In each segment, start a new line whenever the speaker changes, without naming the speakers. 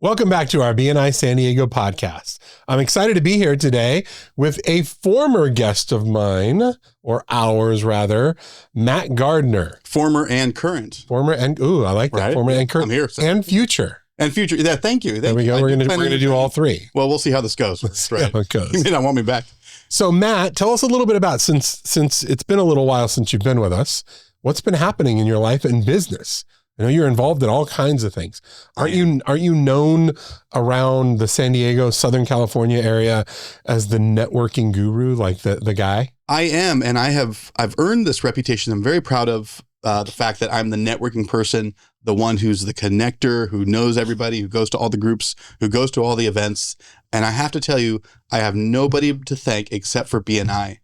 Welcome back to our BNI San Diego podcast. I'm excited to be here today with a former guest of mine, or ours rather, Matt Gardner.
Former and current.
Former and, I like that.
Right?
Former and current.
I'm here. So.
And future.
And future. Yeah, thank you.
There we go. We're going to do all three.
Well, we'll see how this goes.
Let's see how it goes.
You may not want me back.
So Matt, tell us a little bit about, since it's been a little while since you've been with us, what's been happening in your life and business? I know you're involved in all kinds of things. Aren't you known around the San Diego, Southern California area as the networking guru, like the guy?
I am, and I've earned this reputation. I'm very proud of the fact that I'm the networking person, the one who's the connector, who knows everybody, who goes to all the groups, who goes to all the events. And I have to tell you, I have nobody to thank except for BNI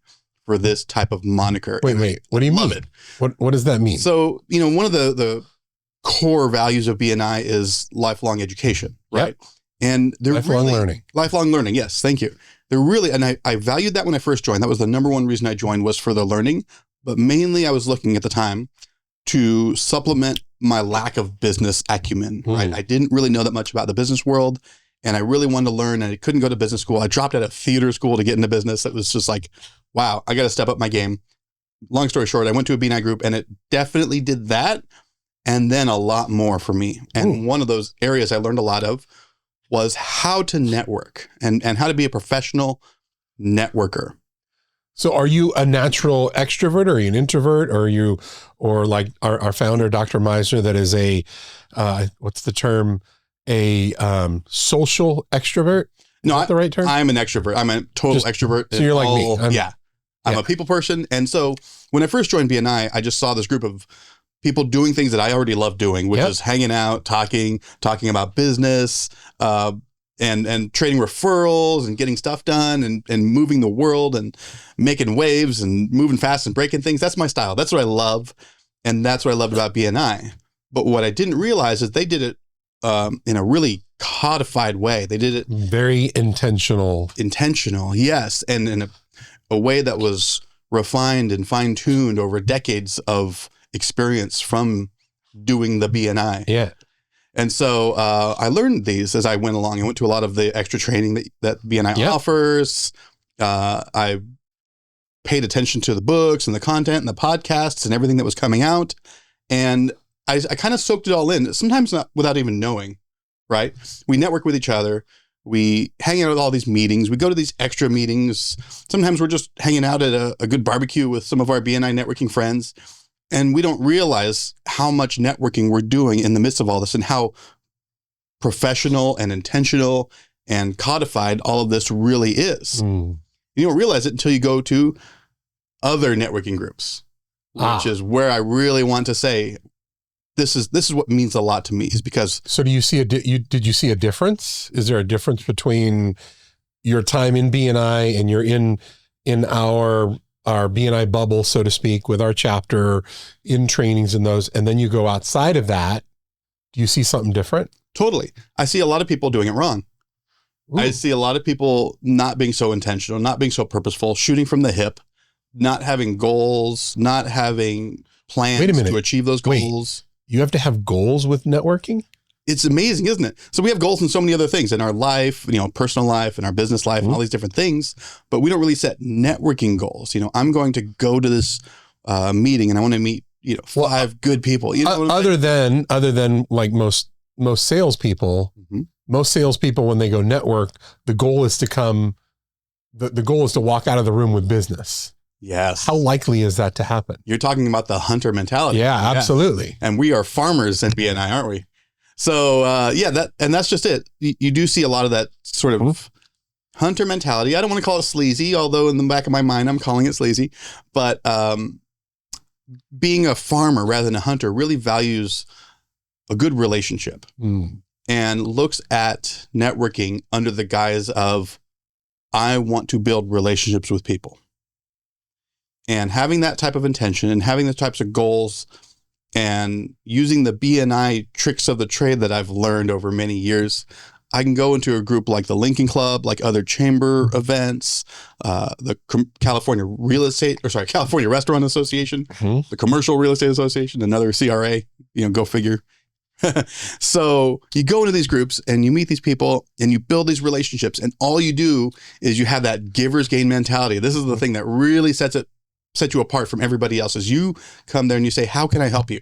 for this type of moniker.
Wait, what do you mean? What does that mean?
So, one of the core values of BNI is lifelong education, right? Yep. And they're lifelong learning. Yes. Thank you. They're really, and I valued that when I first joined. That was the number one reason I joined, was for the learning, but mainly I was looking at the time to supplement my lack of business acumen, right? I didn't really know that much about the business world, and I really wanted to learn, and I couldn't go to business school. I dropped out of theater school to get into business. It was just like, wow, I got to step up my game. Long story short, I went to a BNI group, and it definitely did that. And then a lot more for me. And one of those areas I learned a lot of was how to network and how to be a professional networker.
So are you a natural extrovert, or are you an introvert, or like our founder, Dr. Meisner, that is a, what's the term? A social extrovert?
No,
is that the right term?
I'm an extrovert. I'm a total extrovert.
So you're like me.
I'm a people person. And so when I first joined BNI, I just saw this group of people doing things that I already love doing, which is hanging out, talking about business, and trading referrals and getting stuff done and moving the world and making waves and moving fast and breaking things. That's my style. That's what I love. And that's what I loved about BNI. But what I didn't realize is they did it in a really codified way. They did it
very intentional.
Intentional, yes. And in a way that was refined and fine-tuned over decades of experience from doing the BNI.
Yeah.
And so I learned these as I went along. I went to a lot of the extra training that BNI offers. I paid attention to the books and the content and the podcasts and everything that was coming out. And I kind of soaked it all in, sometimes not without even knowing, right? We network with each other. We hang out at all these meetings. We go to these extra meetings. Sometimes we're just hanging out at a good barbecue with some of our BNI networking friends. And we don't realize how much networking we're doing in the midst of all this, and how professional and intentional and codified all of this really is. You don't realize it until you go to other networking groups, which is where I really want to say, this is what means a lot to me, is because.
So do you see did you see a difference? Is there a difference between your time in BNI and you're in our BNI bubble, so to speak, with our chapter, in trainings and those, and then you go outside of that? Do you see something different?
Totally. I see a lot of people doing it wrong. Ooh. I see a lot of people not being so intentional, not being so purposeful, shooting from the hip, not having goals, not having plans to achieve those goals.
You have to have goals with networking?
It's amazing, isn't it? So we have goals in so many other things in our life, personal life and our business life and all these different things, but we don't really set networking goals. I'm going to go to this meeting and I want to meet, 5 good people.
Other than like most salespeople, most salespeople, when they go network, the goal is to the goal is to walk out of the room with business.
Yes.
How likely is that to happen?
You're talking about the hunter mentality.
Yeah, absolutely.
And we are farmers in BNI, aren't we? So, that's just it. You do see a lot of that sort of hunter mentality. I don't want to call it sleazy, although in the back of my mind, I'm calling it sleazy. But being a farmer rather than a hunter really values a good relationship and looks at networking under the guise of, I want to build relationships with people. And having that type of intention and having the types of goals and using the BNI tricks of the trade that I've learned over many years, I can go into a group like the Lincoln Club, like other chamber events, the California Restaurant Association, the Commercial Real Estate Association, another CRA, go figure. So you go into these groups and you meet these people and you build these relationships, and all you do is you have that giver's gain mentality. This is the thing that really sets you apart from everybody else. Is you come there and you say, how can I help you?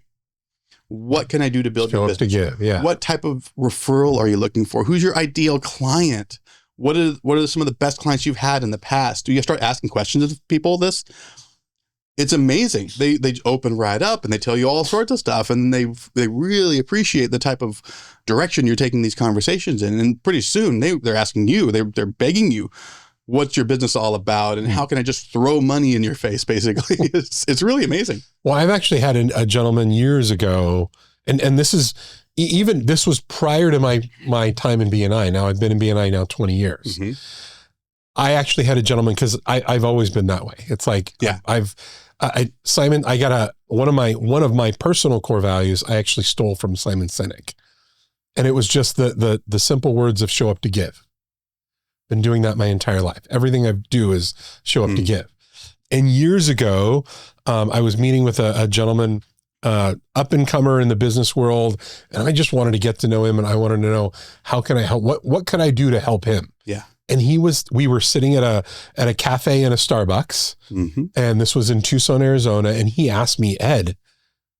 What can I do to build your business?
To give, yeah.
What type of referral are you looking for? Who's your ideal client? What are some of the best clients you've had in the past? Do you start asking questions of people this? It's amazing. They open right up and they tell you all sorts of stuff, and they really appreciate the type of direction you're taking these conversations in. And pretty soon they're asking you, they're begging you, what's your business all about, and how can I just throw money in your face? Basically, it's really amazing.
Well, I've actually had a gentleman years ago, and this is this was prior to my time in BNI. Now I've been in BNI now 20 years. Mm-hmm. I actually had a gentleman, because I've always been that way. It's like, yeah, Simon, I got one of my personal core values I actually stole from Simon Sinek. And it was just the simple words of show up to give. Been doing that my entire life. Everything I do is show up to give. And years ago, I was meeting with a gentleman, up and comer in the business world. And I just wanted to get to know him, and I wanted to know, how can I help? What could I do to help him?
Yeah.
And we were sitting at a cafe in a Starbucks, and this was in Tucson, Arizona. And he asked me, Ed,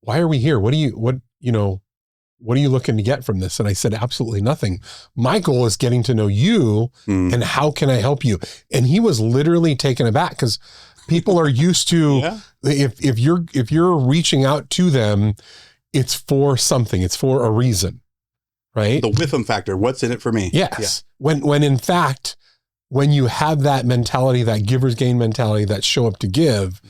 why are we here? What are you looking to get from this? And I said, absolutely nothing. My goal is getting to know you, and how can I help you? And he was literally taken aback, because people are used to, if you're reaching out to them, it's for something, it's for a reason. Right?
The with them factor. What's in it for me?
Yes. Yeah. When in fact, when you have that mentality, that giver's gain mentality, that show up to give,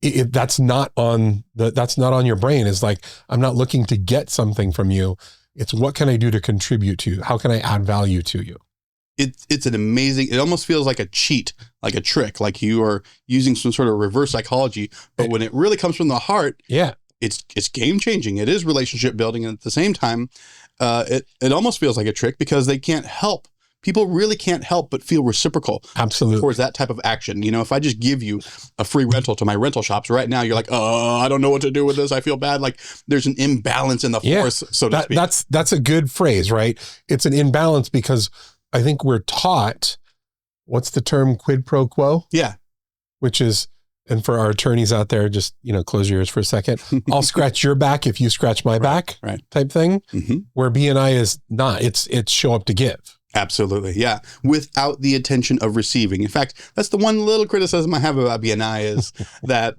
that's not on your brain. It's like, I'm not looking to get something from you. It's, what can I do to contribute to you? How can I add value to you?
It's an amazing, it almost feels like a cheat, like a trick, like you are using some sort of reverse psychology. But when it really comes from the heart, it's game changing. It is relationship building. And at the same time, it almost feels like a trick, because they can't help. People really can't help but feel reciprocal.
Absolutely.
Towards that type of action. You know, if I just give you a free rental to my rental shops right now, you're like, oh, I don't know what to do with this. I feel bad. Like there's an imbalance in the force, so to speak.
That's a good phrase, right? It's an imbalance, because I think we're taught, what's the term, quid pro quo? Yeah. Which is, and for our attorneys out there, just, close your ears for a second. I'll scratch your back if you scratch my back, type thing. Where BNI is not, it's show up to give.
Absolutely. Yeah. Without the intention of receiving. In fact, that's the one little criticism I have about BNI is that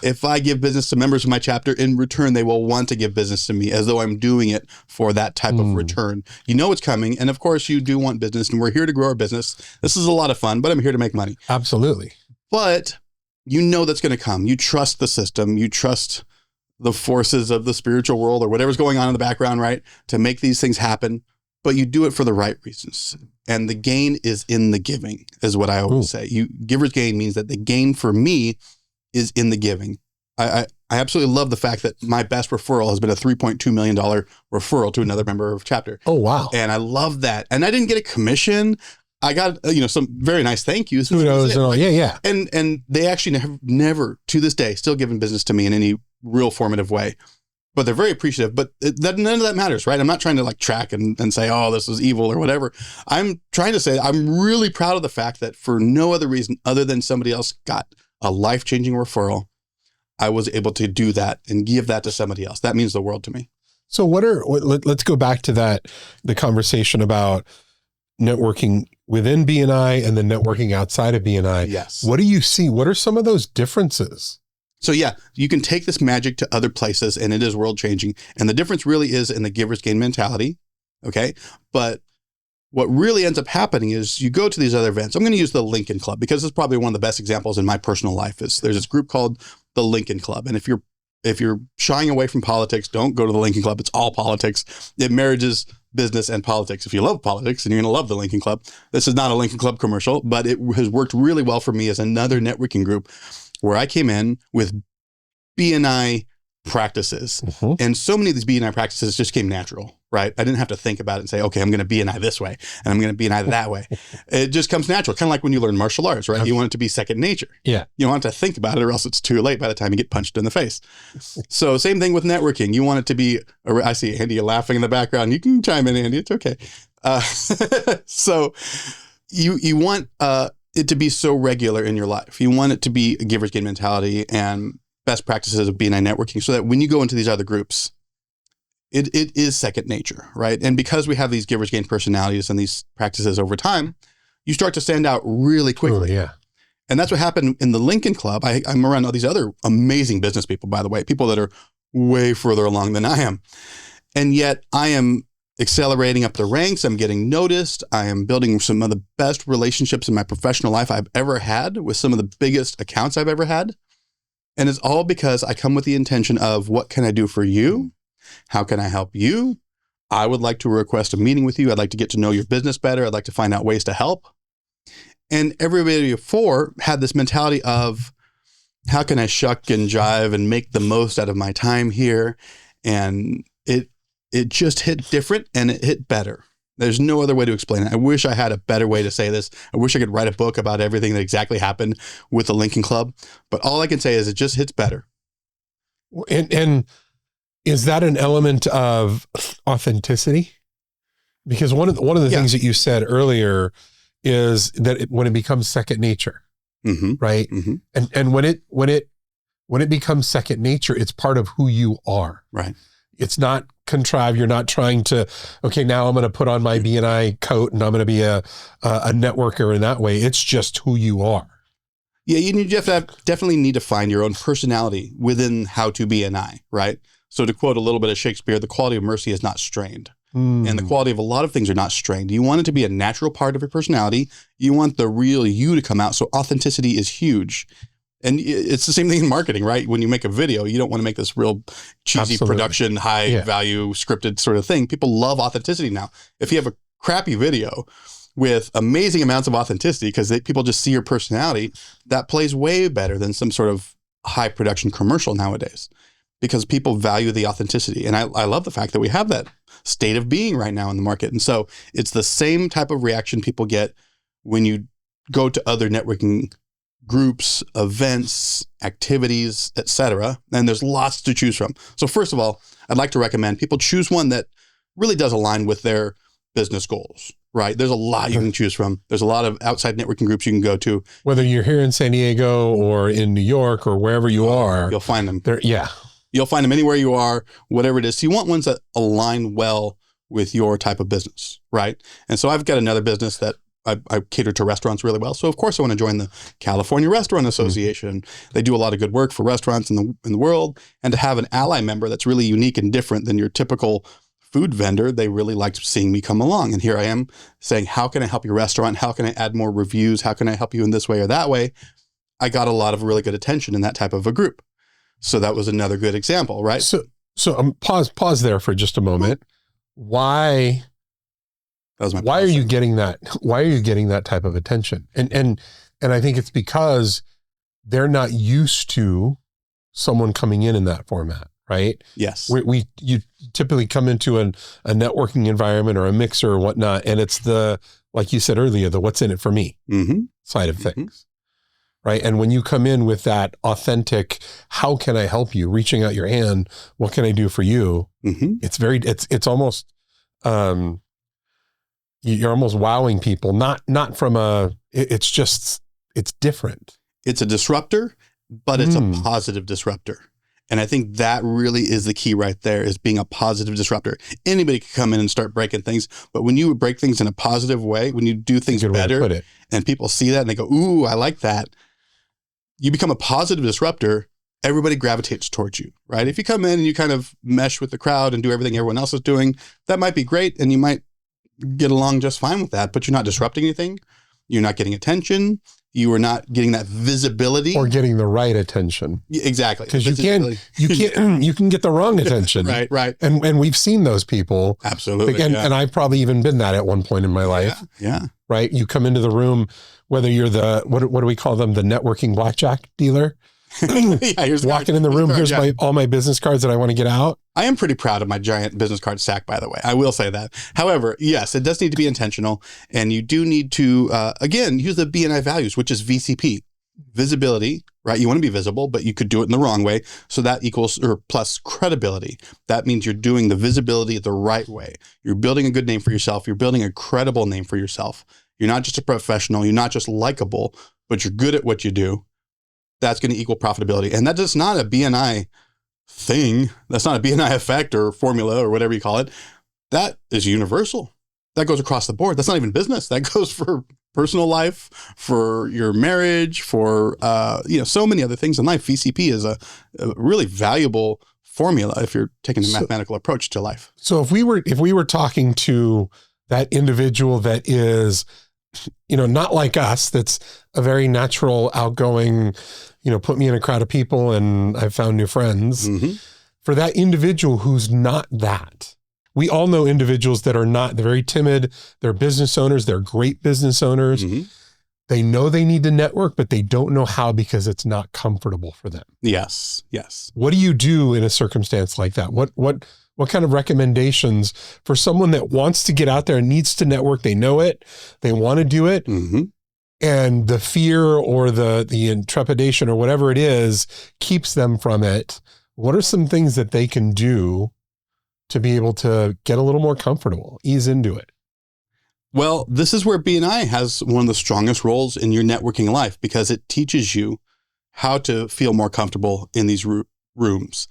if I give business to members of my chapter, in return, they will want to give business to me, as though I'm doing it for that type of return. You know it's coming. And of course, you do want business, and we're here to grow our business. This is a lot of fun, but I'm here to make money.
Absolutely.
But you know that's going to come. You trust the system. You trust the forces of the spiritual world, or whatever's going on in the background, right, to make these things happen. But you do it for the right reasons. And the gain is in the giving, is what I always say. Giver's gain means that the gain for me is in the giving. I absolutely love the fact that my best referral has been a $3.2 million referral to another member of chapter.
Oh, wow.
And I love that. And I didn't get a commission. I got, some very nice thank yous.
Kudos and all. Yeah.
And they actually never to this day still given business to me in any real formative way. But they're very appreciative. But none of that matters, right? I'm not trying to track and say, oh, this is evil or whatever. I'm trying to say I'm really proud of the fact that for no other reason other than somebody else got a life-changing referral, I was able to do that and give that to somebody else. That means the world to me.
So let's go back to the conversation about networking within BNI and then networking outside of BNI.
Yes.
What do you see? What are some of those differences?
So yeah, you can take this magic to other places, and it is world changing. And the difference really is in the giver's gain mentality. Okay. But what really ends up happening is you go to these other events. I'm going to use the Lincoln Club because it's probably one of the best examples in my personal life. There's this group called the Lincoln Club. And if you're shying away from politics, don't go to the Lincoln Club. It's all politics. It marriages business and politics. If you love politics, and you're going to love the Lincoln Club, this is not a Lincoln Club commercial, but it has worked really well for me as another networking group where I came in with BNI practices. And so many of these BNI practices just came natural, right? I didn't have to think about it and say, okay, I'm going to BNI this way and I'm going to BNI that way. It just comes natural. Kind of like when you learn martial arts, right? You want it to be second nature.
Yeah.
You don't have to think about it or else it's too late by the time you get punched in the face. So same thing with networking. You want it to be, I see Andy laughing in the background. You can chime in, Andy. It's okay. So you want it to be so regular in your life. You want it to be a giver's gain mentality and best practices of BNI networking so that when you go into these other groups, it is second nature, right? And because we have these giver's gain personalities and these practices over time, you start to stand out really quickly.
Oh, yeah.
And that's what happened in the Lincoln Club. I'm around all these other amazing business people, by the way, people that are way further along than I am. And yet I am accelerating up the ranks. I'm getting noticed. I am building some of the best relationships in my professional life I've ever had with some of the biggest accounts I've ever had. And it's all because I come with the intention of what can I do for you? How can I help you? I would like to request a meeting with you. I'd like to get to know your business better. I'd like to find out ways to help. And everybody before had this mentality of how can I shuck and jive and make the most out of my time here? And it just hit different and it hit better. There's no other way to explain it. I wish I had a better way to say this. I wish I could write a book about everything that exactly happened with the Lincoln Club. But all I can say is it just hits better.
And is that an element of authenticity? Because one of the things that you said earlier is that when it becomes second nature, right? And when it becomes second nature, it's part of who you are.
Right.
It's not contrived. You're not trying to, okay, now I'm going to put on my BNI coat and I'm going to be a networker in that way. It's just who you are.
Yeah, you definitely need to find your own personality within how to BNI, right? So to quote a little bit of Shakespeare, the quality of mercy is not strained. And the quality of a lot of things are not strained. You want it to be a natural part of your personality. You want the real you to come out. So authenticity is huge. And it's the same thing in marketing, right? When you make a video, you don't want to make this real cheesy production, high value scripted sort of thing. People love authenticity now. If you have a crappy video with amazing amounts of authenticity, because people just see your personality, that plays way better than some sort of high production commercial nowadays, because people value the authenticity. And I love the fact that we have that state of being right now in the market. And so it's the same type of reaction people get when you go to other networking groups, events, activities, etc. And there's lots to choose from. So first of all, I'd like to recommend people choose one that really does align with their business goals, right? There's a lot you can choose from. There's a lot of outside networking groups you can go to.
Whether you're here in San Diego or in New York or wherever you are.
You'll find them.
You'll
find them anywhere you are, whatever it is. So you want ones that align well with your type of business, right? And so I've got another business that I cater to restaurants really well. So of course I want to join the California Restaurant Association. They do a lot of good work for restaurants in the world. And to have an ally member that's really unique and different than your typical food vendor, they really liked seeing me come along. And here I am saying, how can I help your restaurant? How can I add more reviews? How can I help you in this way or that way? I got a lot of really good attention in that type of a group. So that was another good example, right?
So pause there for just a moment. Why are you getting that? Why are you getting that type of attention? And I think it's because they're not used to someone coming in that format, right?
Yes.
You typically come into a networking environment or a mixer or whatnot, and it's like you said earlier, the what's in it for me side of things, right? And when you come in with that authentic, how can I help you? Reaching out your hand, what can I do for you? It's almost, you're almost wowing people, not from it's different.
It's a disruptor, but it's a positive disruptor. And I think that really is the key right there, is being a positive disruptor. Anybody can come in and start breaking things, but when you break things in a positive way, when you do things better and people see that and they go, ooh, I like that. You become a positive disruptor. Everybody gravitates towards you, right? If you come in and you kind of mesh with the crowd and do everything everyone else is doing, that might be great. And you might get along just fine with that, but you're not disrupting anything. You're not getting attention. You are not getting that visibility
or getting the right attention.
Exactly.
Because you can get the wrong attention.
Right.
And we've seen those people.
Absolutely.
And I've probably even been that at one point in my life.
Yeah.
Right. You come into the room, whether you're what do we call them? The networking blackjack dealer.
Here's
walking in the room. Here's all my business cards that I want to get out.
I am pretty proud of my giant business card stack, by the way. I will say that. However, yes, it does need to be intentional, and you do need to, again, use the BNI values, which is VCP. Visibility, right? You want to be visible, but you could do it in the wrong way. So that equals or plus credibility. That means you're doing the visibility the right way. You're building a good name for yourself. You're building a credible name for yourself. You're not just a professional. You're not just likable, but you're good at what you do. That's going to equal profitability. And that is not a BNI thing. That's not a BNI effect or formula or whatever you call it. That is universal. That goes across the board. That's not even business. That goes for personal life, for your marriage, for so many other things in life. VCP is a really valuable formula if you're taking a mathematical approach to life.
So if we were talking to that individual that is, not like us, that's a very natural, outgoing, put me in a crowd of people and I've found new friends. Mm-hmm. For that individual who's not that, we all know individuals that are not, they're very timid, they're business owners, they're great business owners. Mm-hmm. They know they need to network, but they don't know how because it's not comfortable for them.
Yes.
What do you do in a circumstance like that? What kind of recommendations for someone that wants to get out there and needs to network? They know it, they want to do it, mm-hmm. and the fear or the intrepidation or whatever it is keeps them from it. What are some things that they can do to be able to get a little more comfortable, ease into it?
Well, this is where BNI has one of the strongest roles in your networking life because it teaches you how to feel more comfortable in these rooms,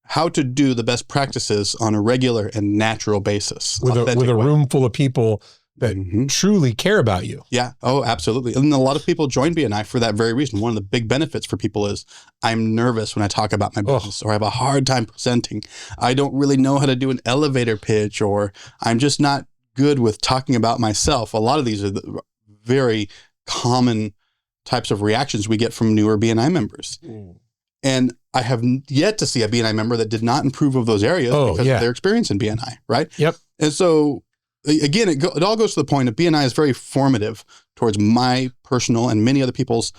how to do the best practices on a regular and natural basis.
With a room full of people that mm-hmm. truly care about you.
Yeah. Oh, absolutely. And a lot of people join BNI for that very reason. One of the big benefits for people is I'm nervous when I talk about my business or I have a hard time presenting. I don't really know how to do an elevator pitch, or I'm just not good with talking about myself. A lot of these are the very common types of reactions we get from newer BNI members. Mm. And I have yet to see a BNI member that did not improve of those areas because of their experience in BNI, right?
Yep.
And so again, it all goes to the point of BNI is very formative towards my personal and many other people's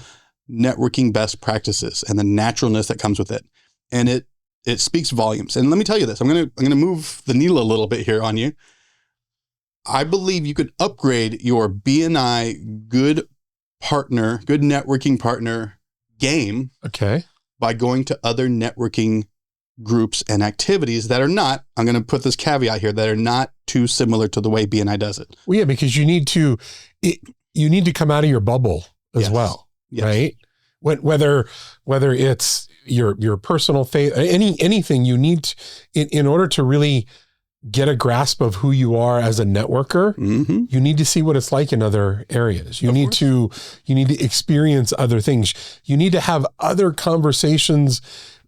networking best practices and the naturalness that comes with it. And it speaks volumes. And let me tell you this, I'm going to move the needle a little bit here on you. I believe you could upgrade your BNI good networking partner game.
Okay.
By going to other networking groups and activities that are not, I'm going to put this caveat here, that are not too similar to the way BNI does it.
Well, yeah, because you need to come out of your bubble as well, right? Whether it's your personal faith, anything you need in order to really get a grasp of who you are as a networker, mm-hmm. you need to see what it's like in other areas. You need to experience other things. You need to have other conversations,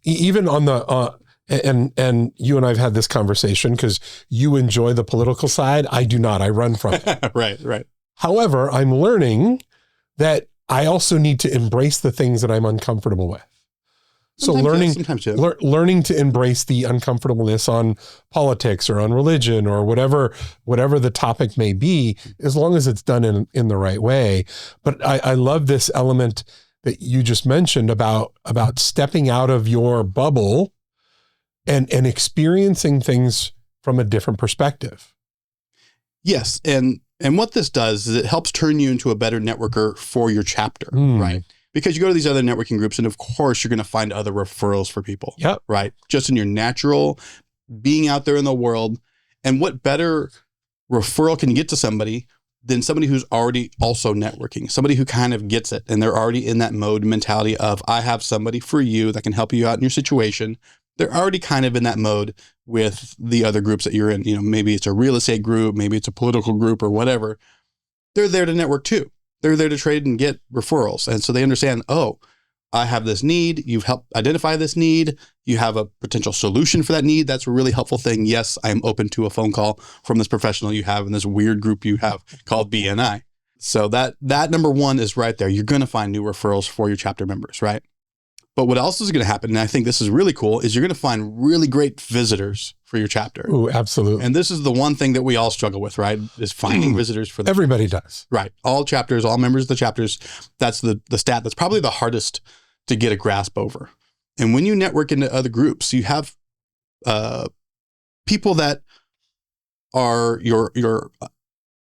even on the, and you and I've had this conversation because you enjoy the political side. I do not. I run from it.
Right.
However, I'm learning that I also need to embrace the things that I'm uncomfortable with. So learning to embrace the uncomfortableness on politics or on religion or whatever the topic may be, as long as it's done in the right way. But I love this element that you just mentioned about stepping out of your bubble and experiencing things from a different perspective.
Yes. And what this does is it helps turn you into a better networker for your chapter, right? Because you go to these other networking groups and of course you're going to find other referrals for people, right? Just in your natural being out there in the world. And what better referral can you get to somebody than somebody who's already also networking, somebody who kind of gets it and they're already in that mode mentality of, I have somebody for you that can help you out in your situation. They're already kind of in that mode with the other groups that you're in. Maybe it's a real estate group, maybe it's a political group or whatever. They're there to network too. They're there to trade and get referrals. And so they understand, I have this need. You've helped identify this need. You have a potential solution for that need. That's a really helpful thing. Yes, I am open to a phone call from this professional you have in this weird group you have called BNI. So that number one is right there. You're going to find new referrals for your chapter members, right? But what else is going to happen, and I think this is really cool, is you're going to find really great visitors for your chapter.
Ooh, absolutely.
And this is the one thing that we all struggle with, right? Is finding visitors for the
Everybody does.
Right. All chapters, all members of the chapters, that's the stat that's probably the hardest to get a grasp over. And when you network into other groups, you have people that are your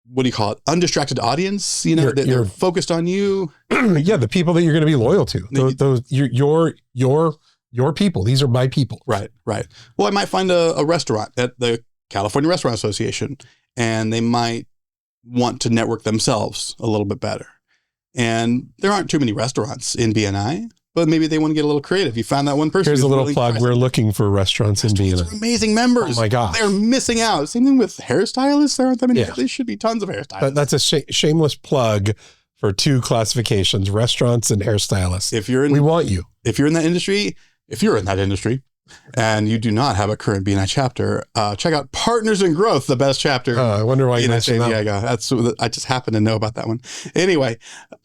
what do you call it? Undistracted audience. You know, they're focused on you.
Yeah, the people that you're going to be loyal to. Those your people. These are my people.
Right. Well, I might find a restaurant at the California Restaurant Association, and they might want to network themselves a little bit better. And there aren't too many restaurants in BNI, but maybe they want to get a little creative. You found that one person.
Here's a little plug. We're looking for restaurants in BNI.
Amazing members.
Oh my gosh.
They're missing out. Same thing with hairstylists. There aren't that many. Yeah. There should be tons of hairstylists.
That's a shameless plug for two classifications, restaurants and hairstylists. We want you.
If you're in that industry, and you do not have a current BNI chapter, check out Partners in Growth, the best chapter.
I wonder why you mentioned that.
Yeah, I just happen to know about that one. Anyway,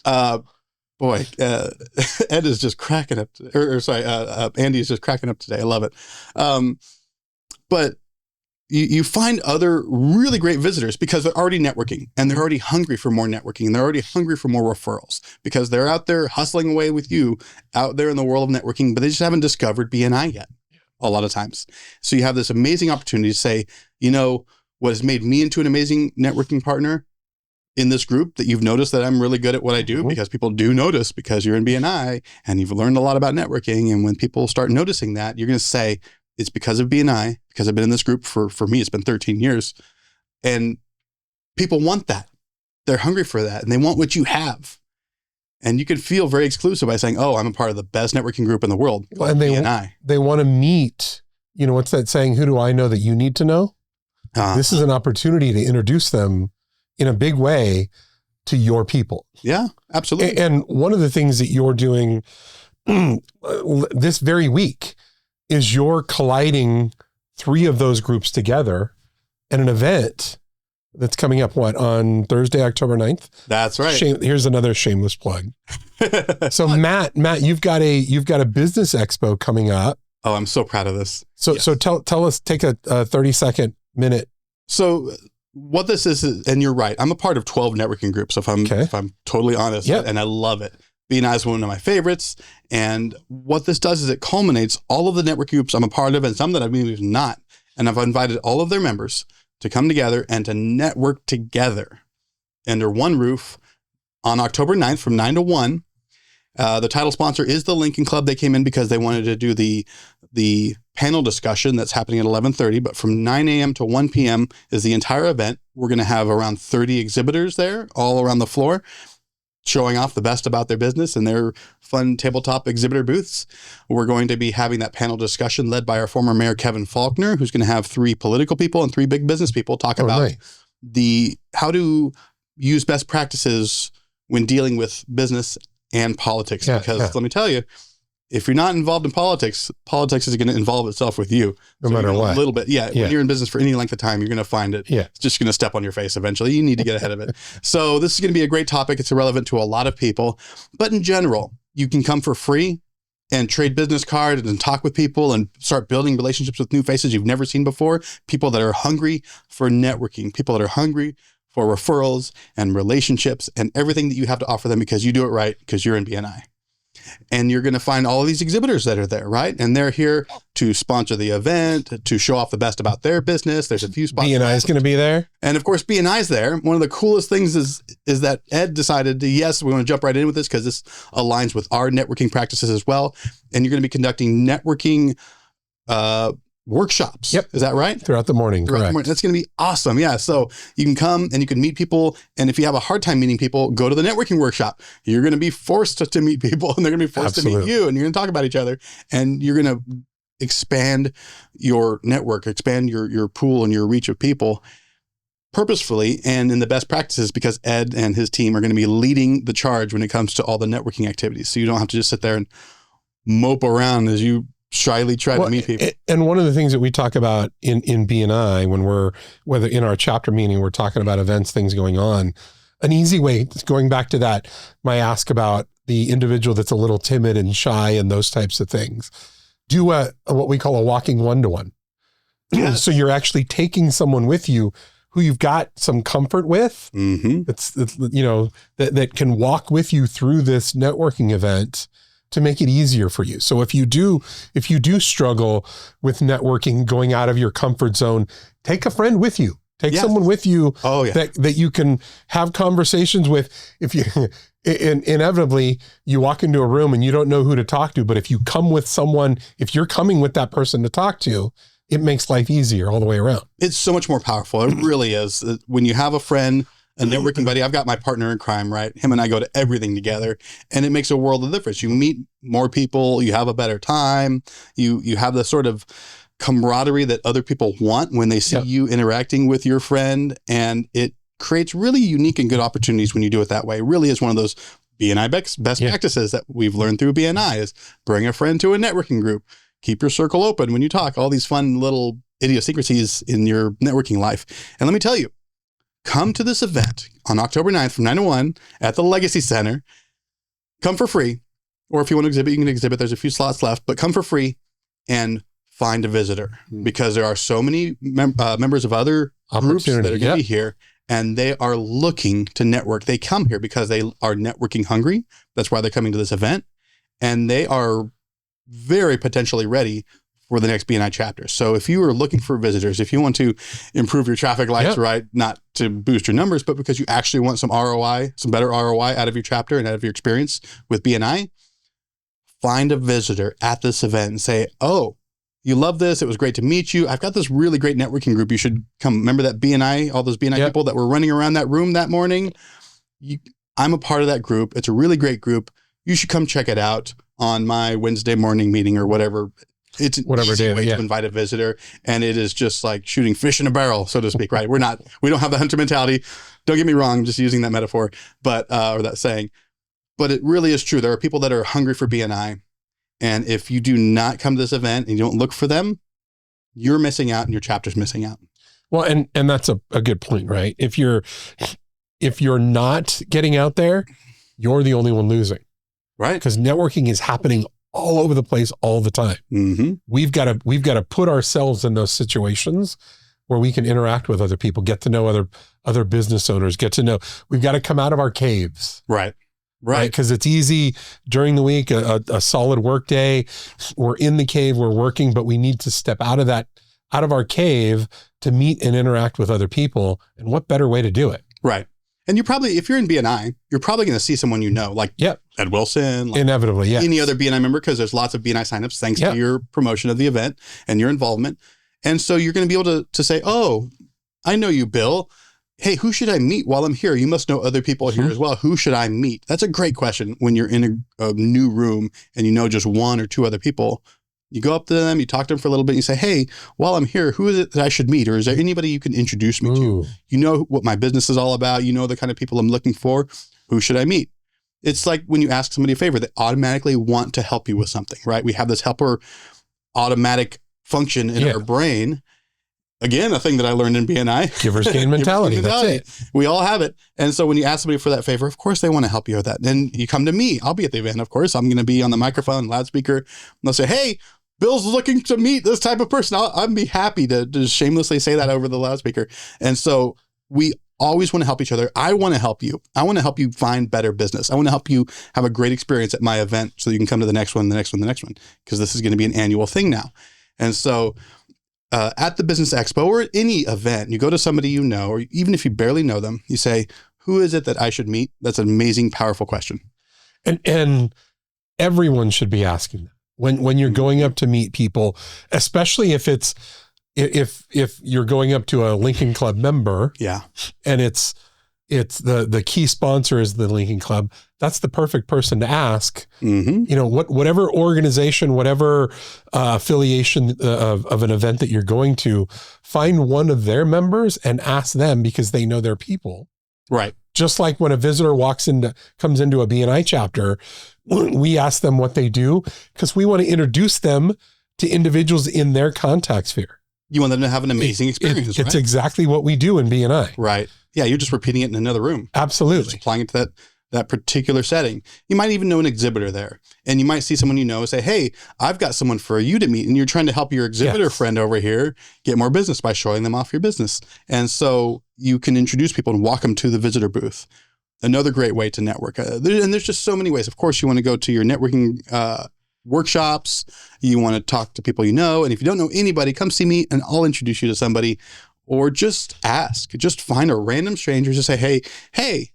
boy, Ed is just cracking up. Andy is just cracking up today. I love it. But you find other really great visitors because they're already networking and they're already hungry for more networking and they're already hungry for more referrals because they're out there hustling away with you out there in the world of networking, but they just haven't discovered BNI yet a lot of times. So you have this amazing opportunity to say, you know, what has made me into an amazing networking partner in this group that you've noticed that I'm really good at what I do because people do notice because you're in BNI and you've learned a lot about networking. And when people start noticing that, you're going to say, it's because of BNI, because I've been in this group for me, it's been 13 years. And people want that. They're hungry for that. And they want what you have. And you can feel very exclusive by saying, oh, I'm a part of the best networking group in the world.
Well, and they want to meet, you know, what's that saying? Who do I know that you need to know? This is an opportunity to introduce them in a big way to your people.
Yeah, absolutely.
And one of the things that you're doing this very week is you're colliding 3 of those groups together at an event that's coming up, on Thursday, October 9th?
That's right.
Here's another shameless plug. So Matt, you've got a Business Expo coming up.
Oh, I'm so proud of this.
So tell us, take a 30-second minute.
So what this is, and you're right, I'm a part of 12 networking groups, if I'm totally honest, and I love it. BNI is one of my favorites. And what this does is it culminates all of the network groups I'm a part of and some that I've even not. And I've invited all of their members to come together and to network together under one roof on October 9th from 9 to 1. The title sponsor is the Lincoln Club. They came in because they wanted to do the panel discussion that's happening at 11:30, but from 9 a.m. to 1 p.m. is the entire event. We're going to have around 30 exhibitors there all around the floor, showing off the best about their business and their fun tabletop exhibitor booths. We're going to be having that panel discussion led by our former mayor, Kevin Faulkner, who's going to have 3 political people and 3 big business people talk about how to use best practices when dealing with business and politics. Because let me tell you, if you're not involved in politics is going to involve itself with you.
No matter what.
A little bit. Yeah. When you're in business for any length of time, you're going to find it. It's just going to step on your face eventually. You need to get ahead of it. So this is going to be a great topic. It's relevant to a lot of people. But in general, you can come for free and trade business cards and talk with people and start building relationships with new faces you've never seen before. People that are hungry for networking. People that are hungry for referrals and relationships and everything that you have to offer them because you do it right, because you're in BNI. And you're going to find all of these exhibitors that are there, right? And they're here to sponsor the event, to show off the best about their business. There's a few spots.
BNI is going to be there.
And of course, BNI's there. One of the coolest things is that Ed decided we want to jump right in with this because this aligns with our networking practices as well. And you're going to be conducting networking workshops.
Yep.
Is that right?
Throughout the morning. Correct.
That's going to be awesome. Yeah. So you can come and you can meet people. And if you have a hard time meeting people, go to the networking workshop. You're going to be forced to meet people and they're going to be forced to meet you and you're going to talk about each other and you're going to expand your network, expand your pool and your reach of people purposefully and in the best practices because Ed and his team are going to be leading the charge when it comes to all the networking activities. So you don't have to just sit there and mope around as you shyly try to meet people.
And one of the things that we talk about in BNI, whether in our chapter meeting, we're talking about events, things going on, an easy way, going back to that, my ask about the individual that's a little timid and shy and those types of things, do what we call a walking one-to-one. Yes. So you're actually taking someone with you who you've got some comfort with, that can walk with you through this networking event to make it easier for you. So if you do struggle with networking, going out of your comfort zone, take a friend with you. Take someone with you that you can have conversations with. If you inevitably you walk into a room and you don't know who to talk to, but if you come with someone, if you're coming with that person to talk to, it makes life easier all the way around.
It's so much more powerful. It really is. When you have a friend, a networking buddy, I've got my partner in crime, right? Him and I go to everything together, and it makes a world of difference. You meet more people, you have a better time, you have the sort of camaraderie that other people want when they see you interacting with your friend, and it creates really unique and good opportunities when you do it that way. It really is one of those BNI best practices that we've learned through BNI is bring a friend to a networking group, keep your circle open when you talk, all these fun little idiosyncrasies in your networking life. And let me tell you, come to this event on October 9th from 9 to 1 at the Legacy Center. Come for free, or if you want to exhibit, you can exhibit. There's a few slots left, but come for free and find a visitor, because there are so many members of other groups that are going to be here, and they are looking to network. They come here because they are networking hungry. That's why they're coming to this event, and they are very potentially ready for the next BNI chapter. So if you are looking for visitors, if you want to improve your traffic lights, right, not to boost your numbers, but because you actually want some ROI, some better ROI out of your chapter and out of your experience with BNI, find a visitor at this event and say, oh, you love this. It was great to meet you. I've got this really great networking group. You should come. Remember that BNI, all those BNI people that were running around that room that morning? I'm a part of that group. It's a really great group. You should come check it out on my Wednesday morning meeting or whatever. It's an easy way to invite a visitor. And it is just like shooting fish in a barrel, so to speak, right? We don't have the hunter mentality. Don't get me wrong. I'm just using that metaphor, but, or that saying, but it really is true. There are people that are hungry for BNI. And if you do not come to this event and you don't look for them, you're missing out and your chapter's missing out.
Well, and that's a good point, right? If you're not getting out there, you're the only one losing.
Right.
Because networking is happening all over the place all the time.
Mm-hmm.
We've got to put ourselves in those situations where we can interact with other people, get to know other business owners, we've got to come out of our caves.
Right.
Because it's easy during the week, a solid work day. We're in the cave, we're working, but we need to step out of our cave to meet and interact with other people. And what better way to do it?
Right. And you probably, if you're in BNI, you're probably going to see someone you know, like Ed Wilson, like
inevitably,
any other BNI member, because there's lots of BNI signups thanks to your promotion of the event and your involvement. And so you're going to be able to say, oh, I know you, Bill. Hey, who should I meet while I'm here? You must know other people here as well. Who should I meet? That's a great question when you're in a new room and you know just one or two other people. You go up to them, you talk to them for a little bit, and you say, hey, while I'm here, who is it that I should meet? Or is there anybody you can introduce me to? You know what my business is all about. You know the kind of people I'm looking for. Who should I meet? It's like when you ask somebody a favor, they automatically want to help you with something, right? We have this helper automatic function in our brain. Again, a thing that I learned in BNI.
Giver's gain mentality. That's it.
We all have it. And so when you ask somebody for that favor, of course they want to help you with that. Then you come to me. I'll be at the event, of course. I'm going to be on the microphone, loudspeaker. And they'll say, hey, Bill's looking to meet this type of person. I'd be happy to just shamelessly say that over the loudspeaker. And so we always want to help each other. I want to help you. I want to help you find better business. I want to help you have a great experience at my event so you can come to the next one, the next one, the next one, because this is going to be an annual thing now. And so at the Business Expo or at any event, you go to somebody you know, or even if you barely know them, you say, who is it that I should meet? That's an amazing, powerful question.
And everyone should be asking that. When you're going up to meet people, especially if you're going up to a Lincoln Club member, and it's the key sponsor is the Lincoln Club, that's the perfect person to ask. You know, whatever organization, whatever affiliation of an event that you're going to, find one of their members and ask them, because they know their people.
Right.
Just like when a visitor comes into a BNI chapter, we ask them what they do because we want to introduce them to individuals in their contact sphere.
You want them to have an amazing experience,
It's exactly what we do in BNI.
Right. Yeah, you're just repeating it in another room.
Absolutely.
Just applying it to that particular setting. You might even know an exhibitor there, and you might see someone you know and say, hey, I've got someone for you to meet, and you're trying to help your exhibitor friend over here get more business by showing them off your business. And so you can introduce people and walk them to the visitor booth. Another great way to network. And there's just so many ways. Of course, you want to go to your networking workshops. You want to talk to people you know. And if you don't know anybody, come see me and I'll introduce you to somebody. Or just ask. Just find a random stranger. Just say, hey,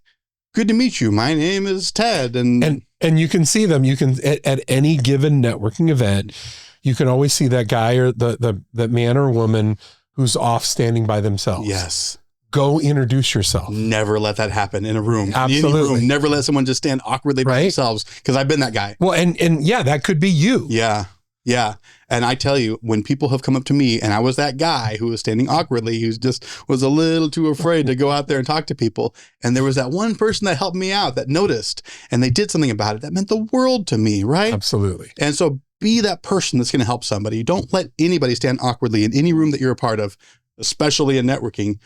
good to meet you. My name is Ted. And
you can see them. You can at any given networking event, you can always see that guy or the man or woman who's off standing by themselves.
Yes.
Go introduce yourself.
Never let that happen in a room.
Absolutely.
Any room. Never let someone just stand awkwardly by themselves, because I've been that guy.
Well, and yeah, that could be you.
Yeah. Yeah. And I tell you, when people have come up to me and I was that guy who was standing awkwardly, who just was a little too afraid to go out there and talk to people. And there was that one person that helped me out, that noticed, and they did something about it. That meant the world to me, right?
Absolutely.
And so be that person that's going to help somebody. Don't let anybody stand awkwardly in any room that you're a part of, especially in networking.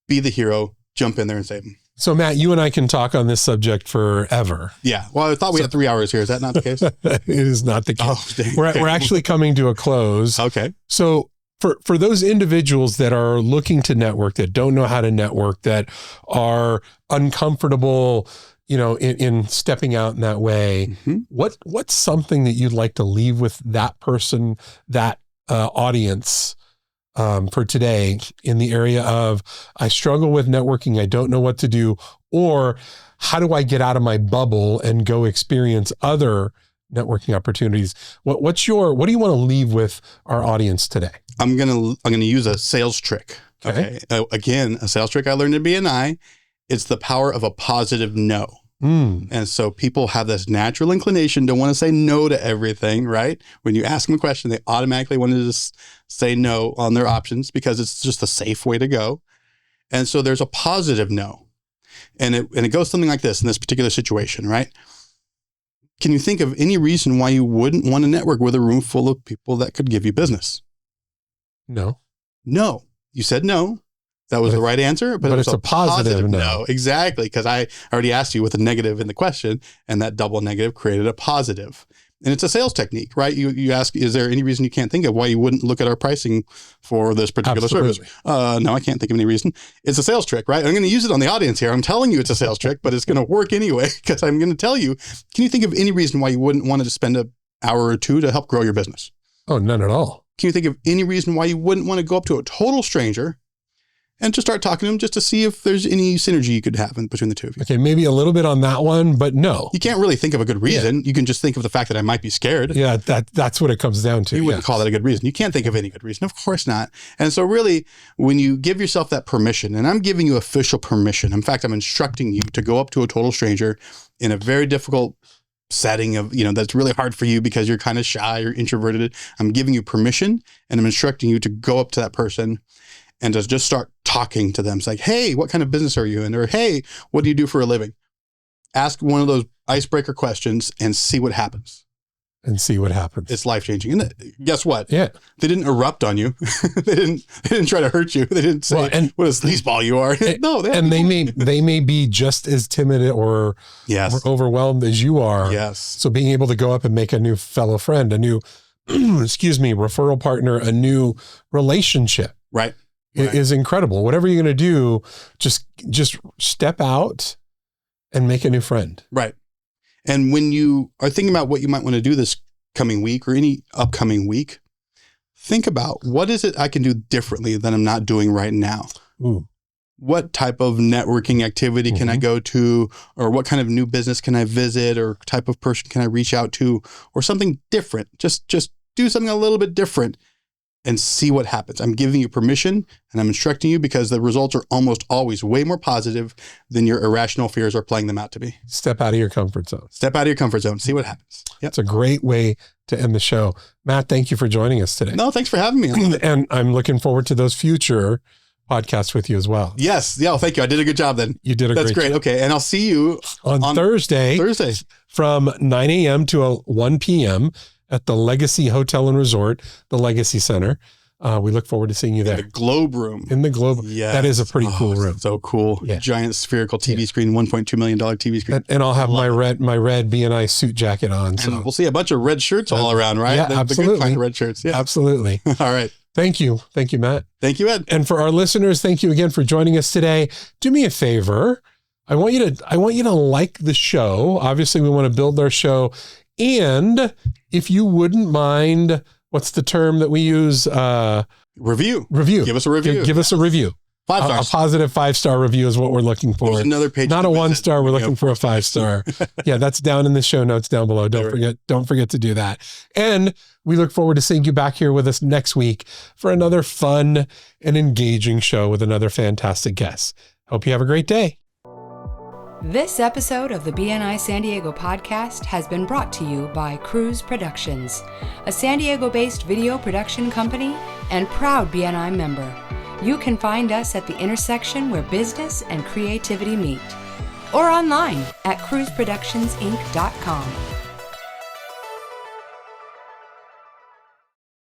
Be the hero, jump in there and save them.
So Matt, you and I can talk on this subject forever.
Yeah. Well, I thought we had 3 hours here. Is that not the case?
It is not the case.
Oh, dang.
We're actually coming to a close.
Okay.
So for those individuals that are looking to network, that don't know how to network, that are uncomfortable, in stepping out in that way, what's something that you'd like to leave with that person, that audience, for today in the area of, I struggle with networking, I don't know what to do, or how do I get out of my bubble and go experience other networking opportunities? What do you want to leave with our audience today?
I'm gonna use a sales trick. Okay. Again, a sales trick I learned at BNI. It's the power of a positive no. And so people have this natural inclination to want to say no to everything, right? When you ask them a question, they automatically want to just say no on their options because it's just a safe way to go. And so there's a positive no. And it goes something like this in this particular situation, right? Can you think of any reason why you wouldn't want to network with a room full of people that could give you business?
No.
No. You said no. That was the right answer, but
it's a positive no.
Exactly, because I already asked you with a negative in the question, and that double negative created a positive. And it's a sales technique, right? You ask, is there any reason you can't think of why you wouldn't look at our pricing for this particular service? No, I can't think of any reason. It's a sales trick, right? I'm going to use it on the audience here. I'm telling you it's a sales trick, but it's going to work anyway, because I'm going to tell you, can you think of any reason why you wouldn't want to spend an hour or two to help grow your business?
Oh, none at all.
Can you think of any reason why you wouldn't want to go up to a total stranger and just start talking to them just to see if there's any synergy you could have between the two of you?
Okay, maybe a little bit on that one, but no.
You can't really think of a good reason. Yeah. You can just think of the fact that I might be scared.
Yeah, that's what it comes down to.
You wouldn't call that a good reason. You can't think of any good reason. Of course not. And so really, when you give yourself that permission, and I'm giving you official permission, in fact, I'm instructing you to go up to a total stranger in a very difficult setting of, that's really hard for you because you're kind of shy or introverted. I'm giving you permission, and I'm instructing you to go up to that person and to just start talking to them. It's like, hey, what kind of business are you in? Or, hey, what do you do for a living? Ask one of those icebreaker questions and see what happens. It's life-changing. And guess what?
Yeah.
They didn't erupt on you. They didn't try to hurt you. They didn't say, what a sleazeball you are. No,
they may be just as timid or overwhelmed as you are.
Yes.
So being able to go up and make a new fellow friend, a new, referral partner, a new relationship.
Right.
Is incredible. Whatever you're going to do, just step out and make a new friend.
Right. And when you are thinking about what you might want to do this coming week or any upcoming week, think about, what is it I can do differently than I'm not doing right now?
Ooh.
What type of networking activity can I go to, or what kind of new business can I visit, or type of person can I reach out to, or something different? Just do something a little bit different and see what happens. I'm giving you permission, and I'm instructing you because the results are almost always way more positive than your irrational fears are playing them out to be.
Step out of your comfort zone.
See what happens. Yep.
It's a great way to end the show. Matt, thank you for joining us today.
No, thanks for having me.
And I'm looking forward to those future podcasts with you as well.
Yes. Yeah. Thank you. I did a good job then.
You did
That's great.
job.
Okay. And I'll see you
on Thursday from 9 a.m. to 1 p.m. at the Legacy Hotel and Resort, the Legacy Center. We look forward to seeing you there.
In the Globe Room.
Yes. That is a pretty cool room.
So cool. Yeah. Giant spherical TV screen, $1.2 million TV screen.
And I'll have my red BNI suit jacket on. So
and we'll see a bunch of red shirts all around, right?
Yeah, absolutely.
The good kind of red shirts. Yeah.
Absolutely.
All right.
Thank you. Thank you, Matt.
Thank you, Ed.
And for our listeners, thank you again for joining us today. Do me a favor. I want you to like the show. Obviously, we want to build our show. And if you wouldn't mind, what's the term that we use?
Review.
Give
us a review.
Give us a review.
5 stars.
A positive 5-star review is what we're looking for.
There's another page.
Not a 1-star. We're looking for a 5-star. Yeah, that's down in the show notes down below. Don't forget to do that. And we look forward to seeing you back here with us next week for another fun and engaging show with another fantastic guest. Hope you have a great day.
This episode of the BNI San Diego podcast has been brought to you by Cruise Productions, a San Diego-based video production company and proud BNI member. You can find us at the intersection where business and creativity meet, or online at cruiseproductionsinc.com.